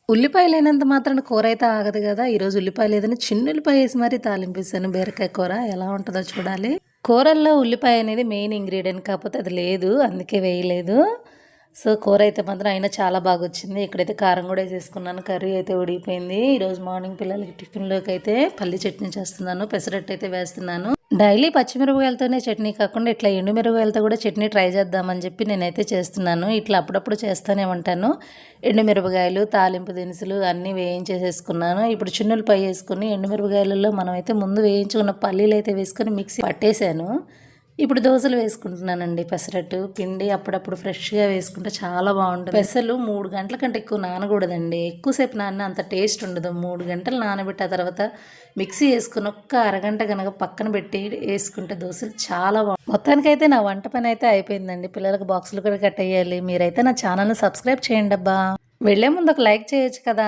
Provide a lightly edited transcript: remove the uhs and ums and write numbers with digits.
ఉల్లిపాయలేనంత మాత్రాన కూరైతే ఆగదు గదా! ఈరోజు ఉల్లిపాయ లేదని చిన్నుల్లిపాయ ఏసి మరీ తాలింపేసాను బీరకాయ కూర. ఎలా ఉంటదో చూడాలి. కూరల్లో ఉల్లిపాయ అనేది మెయిన్ ఇంగ్రీడియెంట్. కాకపోతే అది లేదు. అందుకే వేయలేదు. సో, కూరైతే మాత్రం అయినా చాలా బాగొచ్చింది. ఇక్కడైతే కారం గూడా ఏసేసుకున్నాను. కర్రీ అయితే ఉడికిపోయింది. ఈరోజు మార్నింగ్ పిల్లలకి టిఫిన్‌లోకైతే పల్లి చట్నీ చేస్తున్నాను. పెసరట్టయితే వేస్తున్నాను. డైలీ పచ్చిమిరపకాయలతోనే చట్నీ కాకుండా ఇట్లా ఎండుమిరపకాయలతో కూడా చట్నీ ట్రై చేద్దామని చెప్పి నేనైతే చేస్తున్నాను. ఇట్లా అప్పుడప్పుడు చేస్తూనే ఉంటాను. ఎండుమిరపకాయలు, తాలింపు దినుసులు అన్నీ వేయించేసేసుకున్నాను. ఇప్పుడు చిన్నుల్లిపాయ వేసుకొని ఎండుమిరపకాయలలో మనమైతే ముందు వేయించుకున్న పల్లీలైతే వేసుకొని మిక్సీ పట్టేసాను. ఇప్పుడు దోసలు వేసుకుంటున్నానండి. పెసరట్టు పిండి అప్పుడప్పుడు ఫ్రెష్‌గా వేసుకుంటే చాలా బాగుంటుంది. పెసలు 3 గంటల కంటే ఎక్కువ నానకూడదండి. ఎక్కువసేపు నానినా అంత టేస్ట్ ఉండదు. 3 గంటలు నానబెట్టి ఆ తర్వాత మిక్సీ వేసుకొని ఒక్క అరగంట కనుక పక్కన పెట్టి వేసుకుంటే దోసలు చాలా బాగుంటాయి. మొత్తానికైతే నా వంట పని అయితే అయిపోయిందండి. పిల్లలకు బాక్సులు కూడా కట్టేయాలి. మీరైతే నా ఛానల్ని సబ్స్క్రైబ్ చేయండి అబ్బా. వెళ్ళే ముందు ఒక లైక్ చేయొచ్చు కదా.